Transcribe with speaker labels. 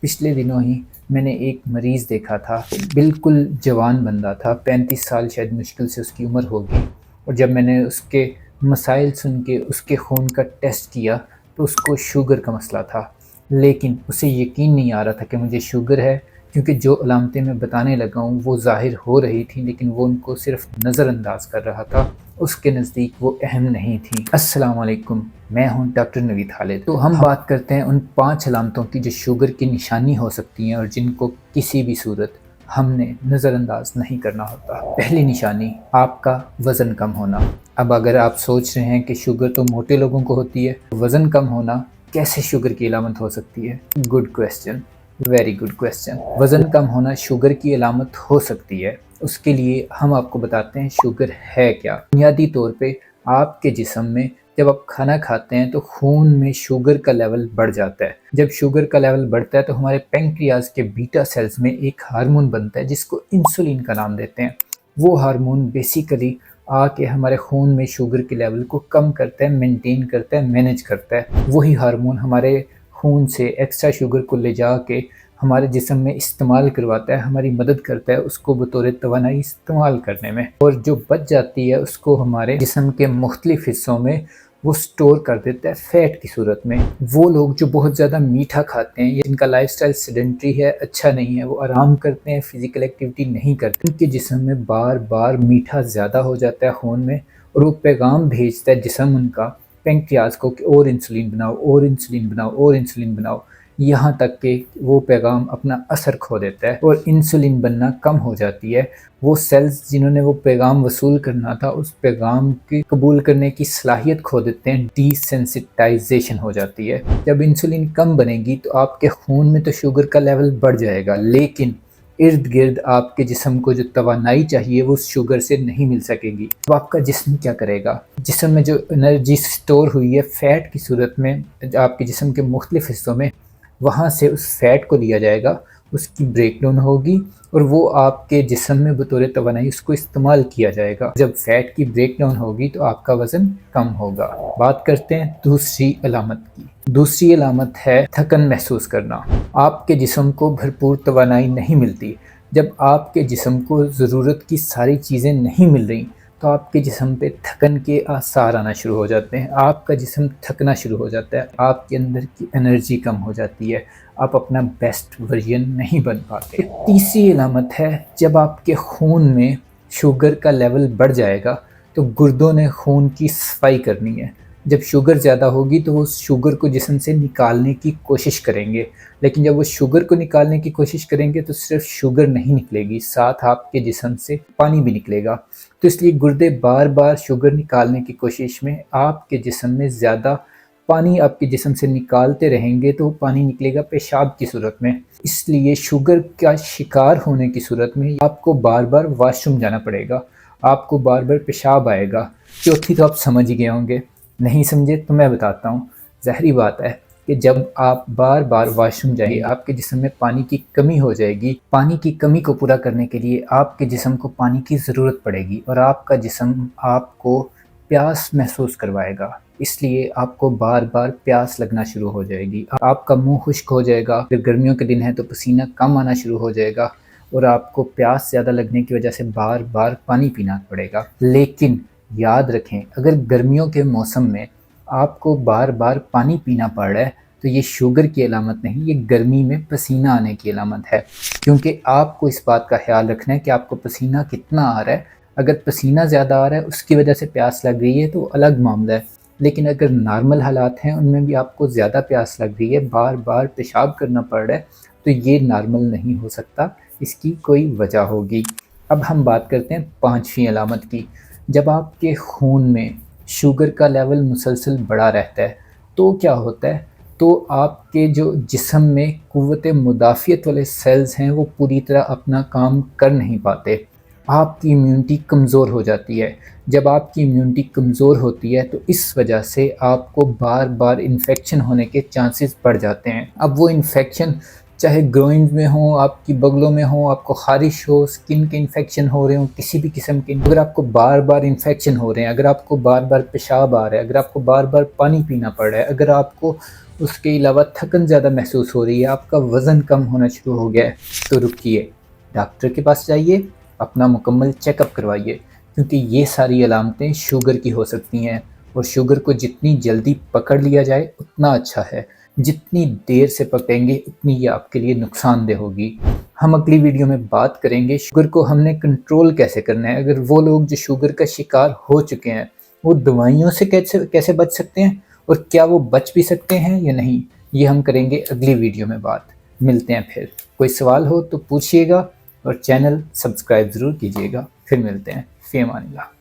Speaker 1: پچھلے دنوں ہی میں نے ایک مریض دیکھا تھا، بالکل جوان بندہ تھا، 35 سال شاید مشکل سے اس کی عمر ہوگی۔ اور جب میں نے اس کے مسائل سن کے اس کے خون کا ٹیسٹ کیا تو اس کو شوگر کا مسئلہ تھا، لیکن اسے یقین نہیں آ رہا تھا کہ مجھے شوگر ہے، کیونکہ جو علامتیں میں بتانے لگا ہوں وہ ظاہر ہو رہی تھیں، لیکن وہ ان کو صرف نظر انداز کر رہا تھا، اس کے نزدیک وہ اہم نہیں تھیں۔ السلام علیکم، میں ہوں ڈاکٹر نوید خالد۔ تو ہم بات کرتے ہیں ان 5 علامتوں کی جو شوگر کی نشانی ہو سکتی ہیں اور جن کو کسی بھی صورت ہم نے نظر انداز نہیں کرنا ہوتا۔ پہلی نشانی، آپ کا وزن کم ہونا۔ اب اگر آپ سوچ رہے ہیں کہ شوگر تو موٹے لوگوں کو ہوتی ہے، وزن کم ہونا کیسے شوگر کی علامت ہو سکتی ہے؟ Good question, very good question. وزن کم ہونا شوگر کی علامت ہو سکتی ہے۔ اس کے لیے ہم آپ کو بتاتے ہیں شوگر ہے کیا۔ بنیادی طور پہ آپ کے جسم میں جب آپ کھانا کھاتے ہیں تو خون میں شوگر کا لیول بڑھ جاتا ہے۔ جب شوگر کا لیول بڑھتا ہے تو ہمارے پینکریاز کے بیٹا سیلز میں ایک ہارمون بنتا ہے جس کو انسولین کا نام دیتے ہیں۔ وہ ہارمون بیسیکلی آ کے ہمارے خون میں شوگر کے لیول کو کم کرتا ہے، مینٹین کرتا ہے، مینیج کرتا ہے۔ وہی ہارمون ہمارے خون سے ایکسٹرا شوگر کو لے جا کے ہمارے جسم میں استعمال کرواتا ہے، ہماری مدد کرتا ہے اس کو بطور توانائی استعمال کرنے میں، اور جو بچ جاتی ہے اس کو ہمارے جسم کے مختلف حصوں میں وہ سٹور کر دیتا ہے فیٹ کی صورت میں۔ وہ لوگ جو بہت زیادہ میٹھا کھاتے ہیں یا جن کا لائف سٹائل سیڈنٹری ہے، اچھا نہیں ہے، وہ آرام کرتے ہیں، فزیکل ایکٹیویٹی نہیں کرتے، ان کے جسم میں بار بار میٹھا زیادہ ہو جاتا ہے خون میں، اور وہ پیغام بھیجتا ہے جسم ان کا پینکریاز کو کہ اور انسولین بناؤ، اور انسولین بناؤ، اور انسولین بناؤ، یہاں تک کہ وہ پیغام اپنا اثر کھو دیتا ہے اور انسولین بننا کم ہو جاتی ہے۔ وہ سیلز جنہوں نے وہ پیغام وصول کرنا تھا اس پیغام کی قبول کرنے کی صلاحیت کھو دیتے ہیں، ڈی سینسٹائزیشن ہو جاتی ہے۔ جب انسولین کم بنے گی تو آپ کے خون میں تو شوگر کا لیول بڑھ جائے گا، لیکن ارد گرد آپ کے جسم کو جو توانائی چاہیے وہ اس شوگر سے نہیں مل سکے گی۔ اب آپ کا جسم کیا کرے گا؟ جسم میں جو انرجی سٹور ہوئی ہے فیٹ کی صورت میں آپ کے جسم کے مختلف حصوں میں، وہاں سے اس فیٹ کو لیا جائے گا، اس کی بریک ڈاؤن ہوگی اور وہ آپ کے جسم میں بطور توانائی اس کو استعمال کیا جائے گا۔ جب فیٹ کی بریک ڈاؤن ہوگی تو آپ کا وزن کم ہوگا۔ بات کرتے ہیں دوسری علامت کی۔ دوسری علامت ہے تھکن محسوس کرنا۔ آپ کے جسم کو بھرپور توانائی نہیں ملتی۔ جب آپ کے جسم کو ضرورت کی ساری چیزیں نہیں مل رہی تو آپ کے جسم پہ تھکن کے آثار آنا شروع ہو جاتے ہیں، آپ کا جسم تھکنا شروع ہو جاتا ہے، آپ کے اندر کی انرجی کم ہو جاتی ہے، آپ اپنا بیسٹ ورژن نہیں بن پاتے۔ تیسری علامت ہے جب آپ کے خون میں شوگر کا لیول بڑھ جائے گا تو گردوں نے خون کی صفائی کرنی ہے۔ جب شوگر زیادہ ہوگی تو وہ شوگر کو جسم سے نکالنے کی کوشش کریں گے، لیکن جب وہ شوگر کو نکالنے کی کوشش کریں گے تو صرف شوگر نہیں نکلے گی، ساتھ آپ کے جسم سے پانی بھی نکلے گا۔ تو اس لیے گردے بار بار شوگر نکالنے کی کوشش میں آپ کے جسم میں زیادہ پانی آپ کے جسم سے نکالتے رہیں گے تو وہ پانی نکلے گا پیشاب کی صورت میں۔ اس لیے شوگر کا شکار ہونے کی صورت میں آپ کو بار بار واش روم جانا پڑے گا، آپ کو بار بار پیشاب آئے گا۔ چوتھی تو آپ سمجھ ہی گئے ہوں گے، نہیں سمجھے تو میں بتاتا ہوں۔ ظاہری بات ہے کہ جب آپ بار بار واش روم جائیں گے آپ کے جسم میں پانی کی کمی ہو جائے گی۔ پانی کی کمی کو پورا کرنے کے لیے آپ کے جسم کو پانی کی ضرورت پڑے گی اور آپ کا جسم آپ کو پیاس محسوس کروائے گا، اس لیے آپ کو بار بار پیاس لگنا شروع ہو جائے گی، آپ کا منہ خشک ہو جائے گا، اگر گرمیوں کے دن ہے تو پسینہ کم آنا شروع ہو جائے گا اور آپ کو پیاس زیادہ لگنے کی وجہ سے بار بار پانی پینا پڑے گا۔ لیکن یاد رکھیں اگر گرمیوں کے موسم میں آپ کو بار بار پانی پینا پڑ رہا ہے تو یہ شوگر کی علامت نہیں، یہ گرمی میں پسینہ آنے کی علامت ہے، کیونکہ آپ کو اس بات کا خیال رکھنا ہے کہ آپ کو پسینہ کتنا آ رہا ہے۔ اگر پسینہ زیادہ آ رہا ہے اس کی وجہ سے پیاس لگ رہی ہے تو الگ معاملہ ہے، لیکن اگر نارمل حالات ہیں ان میں بھی آپ کو زیادہ پیاس لگ رہی ہے، بار بار پیشاب کرنا پڑ رہا ہے، تو یہ نارمل نہیں ہو سکتا، اس کی کوئی وجہ ہوگی۔ اب ہم بات کرتے ہیں 5ویں علامت کی۔ جب آپ کے خون میں شوگر کا لیول مسلسل بڑا رہتا ہے تو کیا ہوتا ہے؟ تو آپ کے جو جسم میں قوت مدافعت والے سیلز ہیں وہ پوری طرح اپنا کام کر نہیں پاتے، آپ کی امیونٹی کمزور ہو جاتی ہے۔ جب آپ کی امیونٹی کمزور ہوتی ہے تو اس وجہ سے آپ کو بار بار انفیکشن ہونے کے چانسز بڑھ جاتے ہیں۔ اب وہ انفیکشن چاہے گروئنز میں ہوں، آپ کی بغلوں میں ہوں، آپ کو خارش ہو، سکن کے انفیکشن ہو رہے ہوں، کسی بھی قسم کے، اگر آپ کو بار بار انفیکشن ہو رہے ہیں، اگر آپ کو بار بار پیشاب آ رہا ہے، اگر آپ کو بار بار پانی پینا پڑ رہا ہے، اگر آپ کو اس کے علاوہ تھکن زیادہ محسوس ہو رہی ہے، آپ کا وزن کم ہونا شروع ہو گیا ہے، تو رکیے، ڈاکٹر کے پاس جائیے، اپنا مکمل چیک اپ کروائیے، کیونکہ یہ ساری علامتیں شوگر کی ہو سکتی ہیں، اور شوگر کو جتنی جلدی پکڑ لیا جائے اتنا اچھا ہے، جتنی دیر سے پکڑیں گے اتنی یہ آپ کے لیے نقصان دہ ہوگی۔ ہم اگلی ویڈیو میں بات کریں گے شوگر کو ہم نے کنٹرول کیسے کرنا ہے، اگر وہ لوگ جو شوگر کا شکار ہو چکے ہیں وہ دوائیوں سے کیسے بچ سکتے ہیں، اور کیا وہ بچ بھی سکتے ہیں یا نہیں، یہ ہم کریں گے اگلی ویڈیو میں بات۔ ملتے ہیں پھر، کوئی سوال ہو تو پوچھئے گا، اور چینل سبسکرائب ضرور کیجئے گا۔ پھر ملتے ہیں، فی امان اللہ۔